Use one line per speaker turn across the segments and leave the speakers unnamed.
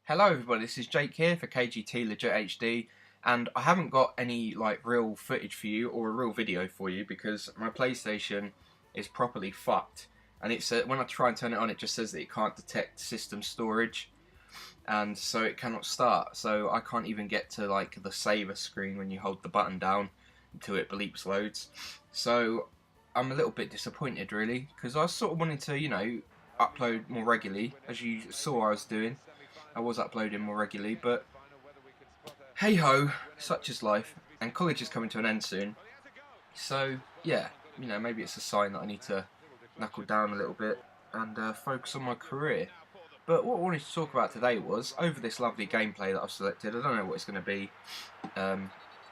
Hello everybody, this is Jake here for KGTLegitHD, and I haven't got any real footage for you or a real video for you because my PlayStation is properly fucked, and it's when I try and turn it on it just says that it can't detect system storage, and so it cannot start, so I can't even get to the saver screen when you hold the button down until it bleeps loads. So I'm a little bit disappointed really, because I was sort of wanting to upload more regularly, as you saw I was doing. I was uploading more regularly, but hey ho, such is life, and college is coming to an end soon. So yeah, maybe it's a sign that I need to knuckle down a little bit and focus on my career. But what I wanted to talk about today was over this lovely gameplay that I've selected. I don't know what it's going to be.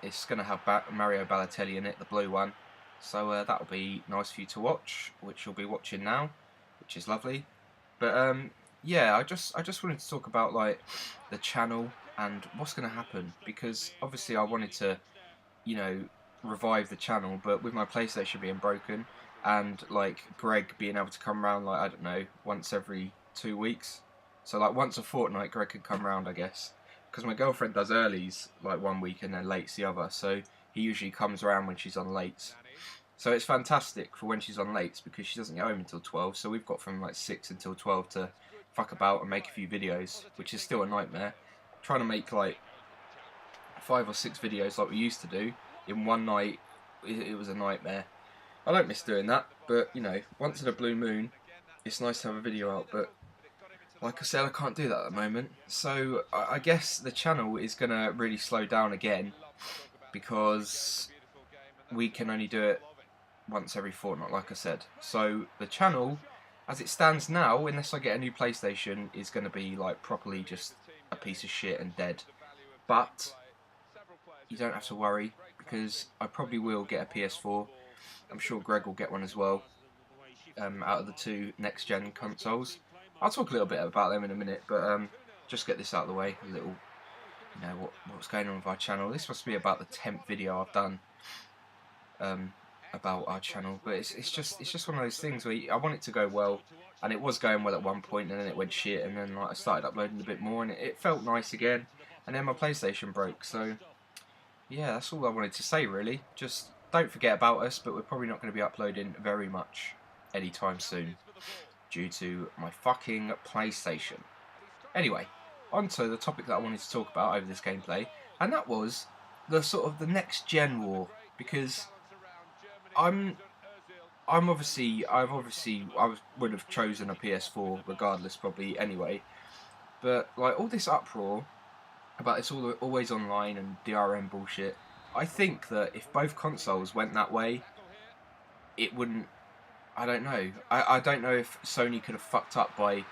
It's going to have Mario Balotelli in it, the blue one. So that'll be nice for you to watch, which you'll be watching now, which is lovely. But yeah, I just wanted to talk about the channel and what's going to happen, because obviously I wanted to revive the channel, but with my PlayStation being broken and Greg being able to come around I don't know, once every 2 weeks, so once a fortnight Greg could come around, I guess, because my girlfriend does earlies 1 week and then lates the other, so he usually comes around when she's on lates. So it's fantastic for when she's on lates because she doesn't get home until 12, so we've got from 6 until 12 to fuck about and make a few videos, which is still a nightmare. Trying to make 5 or 6 videos like we used to do in one night, it was a nightmare. I don't miss doing that, but once in a blue moon it's nice to have a video out, but like I said, I can't do that at the moment. So I guess the channel is going to really slow down again because we can only do it once every fortnight, like I said. So the channel, as it stands now, unless I get a new PlayStation, is going to be properly just a piece of shit and dead. But you don't have to worry, because I probably will get a PS4. I'm sure Greg will get one as well, out of the 2 next-gen consoles. I'll talk a little bit about them in a minute, but just get this out of the way, a little, what's going on with our channel. This must be about the 10th video I've done about our channel, but it's just one of those things where I want it to go well, and it was going well at one point, and then it went shit, and then I started uploading a bit more, and it felt nice again, and then my PlayStation broke. So yeah, that's all I wanted to say really. Just don't forget about us, but we're probably not going to be uploading very much anytime soon due to my fucking PlayStation. Anyway, on to the topic that I wanted to talk about over this gameplay, and that was the sort of the next gen war, because I would have chosen a PS4 regardless probably anyway, but all this uproar about it's all always online and DRM bullshit, I think that if both consoles went that way, it wouldn't, I don't know, I don't know if Sony could have fucked up by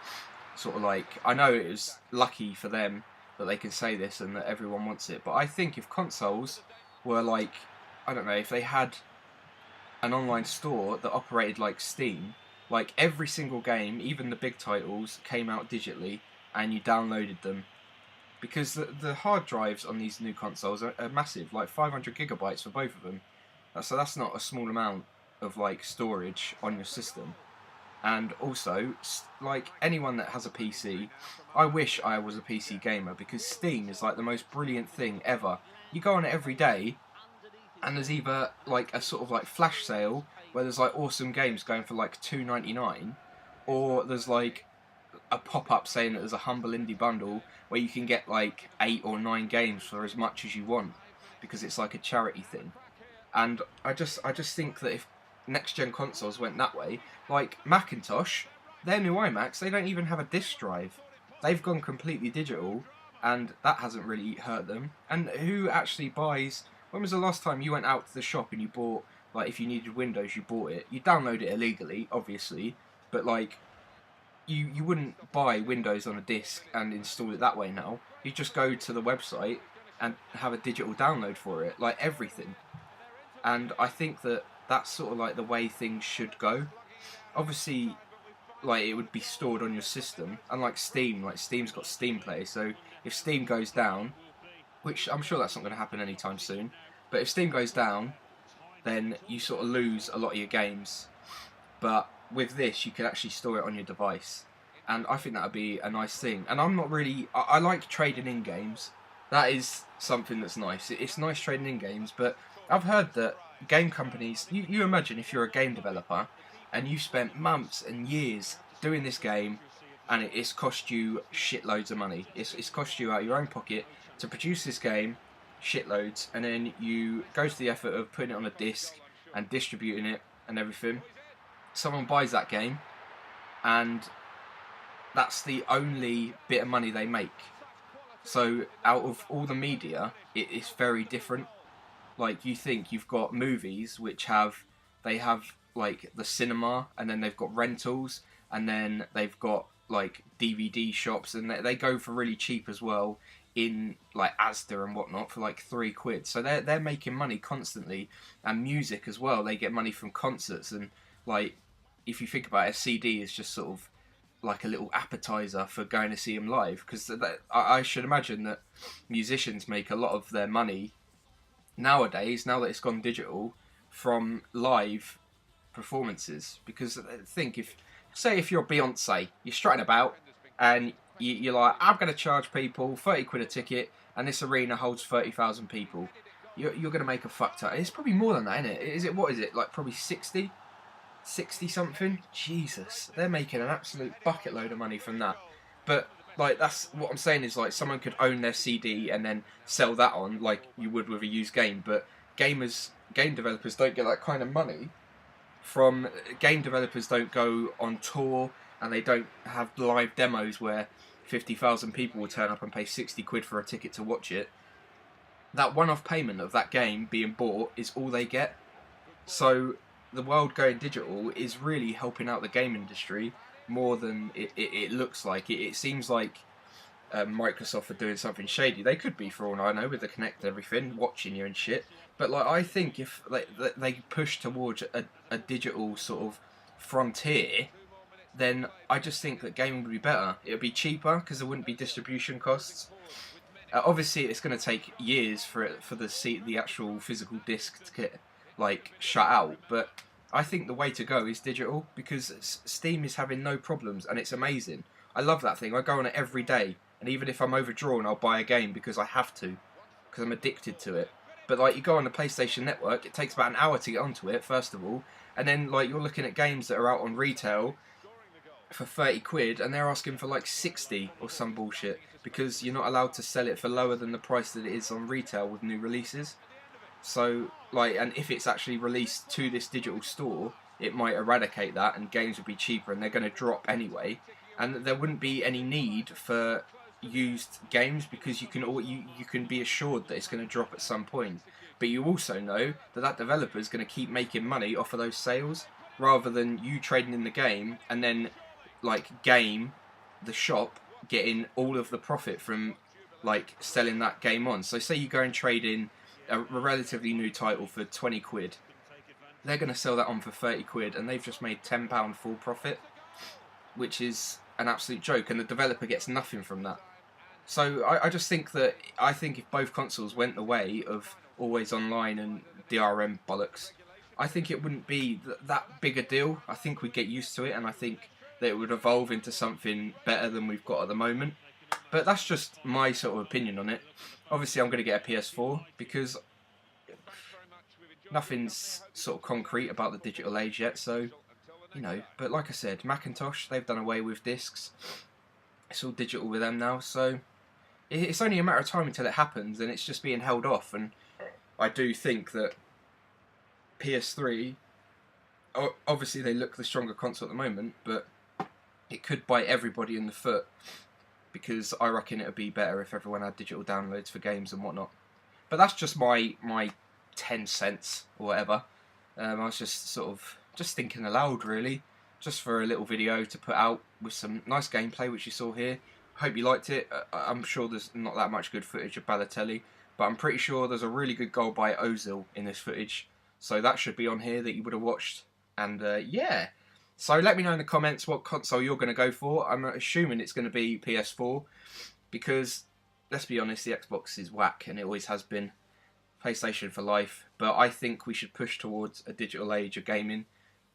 I know it was lucky for them that they can say this and that everyone wants it, but I think if consoles were I don't know, if they had an online store that operated like Steam, every single game, even the big titles, came out digitally and you downloaded them, because the hard drives on these new consoles are massive, 500 gigabytes for both of them. So that's not a small amount of storage on your system. And also, anyone that has a PC, I wish I was a PC gamer, because Steam is the most brilliant thing ever. You go on it every day, and there's either a sort of flash sale where there's awesome games going for $2.99, or there's a pop-up saying that there's a humble indie bundle where you can get 8 or 9 games for as much as you want, because it's a charity thing. And I just think that if next-gen consoles went that way, Macintosh, their new iMacs, they don't even have a disk drive. They've gone completely digital, and that hasn't really hurt them. And who actually buys... When was the last time you went out to the shop and you bought, if you needed Windows, you bought it? You download it illegally, obviously, but you wouldn't buy Windows on a disc and install it that way now. You just go to the website and have a digital download for it, everything. And I think that that's sort of the way things should go. Obviously, it would be stored on your system, unlike Steam. Steam's got Steam Play, so if Steam goes down, which I'm sure that's not going to happen anytime soon, but if Steam goes down, then you sort of lose a lot of your games. But with this, you can actually store it on your device, and I think that would be a nice thing. And I'm not really... I like trading in games. That is something that's nice. It's nice trading in games, but I've heard that game companies... You imagine if you're a game developer and you spent months and years doing this game and it's cost you shitloads of money. It's cost you out of your own pocket to produce this game, shitloads, and then you go to the effort of putting it on a disc and distributing it and everything. Someone buys that game and that's the only bit of money they make. So out of all the media, it's very different. Like, you think you've got movies which they have like the cinema, and then they've got rentals, and then they've got like DVD shops, and they go for really cheap as well in like Asda and whatnot for like £3. So they're making money constantly. And music as well, they get money from concerts, and like, if you think about it, a CD is just sort of like a little appetizer for going to see them live, because I should imagine that musicians make a lot of their money nowadays, now that it's gone digital, from live performances. Because think, if you're Beyonce, you're strutting about and you're like, I'm going to charge people £30 a ticket and this arena holds 30,000 people, you're going to make a fuck ton. It's probably more than that, isn't it? What is it, like probably 60 something? Jesus, they're making an absolute bucket load of money from that. But like, that's what I'm saying, is like, someone could own their CD and then sell that on like you would with a used game. But game developers don't get that kind of money from... Game developers don't go on tour, and they don't have live demos where 50,000 people will turn up and pay £60 for a ticket to watch it. That one-off payment of that game being bought is all they get. So the world going digital is really helping out the game industry more than it looks like. It seems like Microsoft are doing something shady. They could be, for all I know, with the Kinect and everything, watching you and shit. But like, I think if they push towards a digital sort of frontier, then I just think that gaming would be better. It would be cheaper because there wouldn't be distribution costs. Obviously, it's going to take years for the actual physical disc to get like shut out, but I think the way to go is digital, because Steam is having no problems and it's amazing. I love that thing. I go on it every day, and even if I'm overdrawn, I'll buy a game because I have to, because I'm addicted to it. But like, you go on the PlayStation Network, it takes about an hour to get onto it, first of all, and then like, you're looking at games that are out on retail for £30 and they're asking for like 60 or some bullshit, because you're not allowed to sell it for lower than the price that it is on retail with new releases. So like, and if it's actually released to this digital store, it might eradicate that and games would be cheaper, and they're going to drop anyway, and there wouldn't be any need for used games, because you can be assured that it's going to drop at some point. But you also know that developer is going to keep making money off of those sales, rather than you trading in the game and then like the shop getting all of the profit from like selling that game on. So say you go and trade in a relatively new title for £20, they're going to sell that on for £30 and they've just made £10 full profit, which is an absolute joke, and the developer gets nothing from that. So I just think that, if both consoles went the way of always online and DRM bollocks, I think it wouldn't be that big a deal. I think we'd get used to it, and I think that it would evolve into something better than we've got at the moment. But that's just my sort of opinion on it. Obviously, I'm going to get a PS4 because nothing's sort of concrete about the digital age yet, so, you know. But like I said, Macintosh, they've done away with discs. It's all digital with them now, so it's only a matter of time until it happens, and it's just being held off. And I do think that PS3, obviously they look the stronger console at the moment, but it could bite everybody in the foot, because I reckon it would be better if everyone had digital downloads for games and whatnot. But that's just my 10 cents or whatever. I was just sort of thinking aloud, really, just for a little video to put out with some nice gameplay, which you saw here. I hope you liked it. I'm sure there's not that much good footage of Balotelli, but I'm pretty sure there's a really good goal by Ozil in this footage, so that should be on here that you would have watched. And yeah, so let me know in the comments what console you're going to go for. I'm assuming it's going to be PS4, because let's be honest, the Xbox is whack and it always has been. PlayStation for life. But I think we should push towards a digital age of gaming,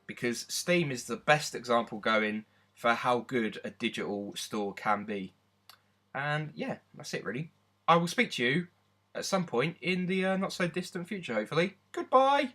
because Steam is the best example going for how good a digital store can be. And yeah, that's it really. I will speak to you at some point in the not so distant future, hopefully. Goodbye!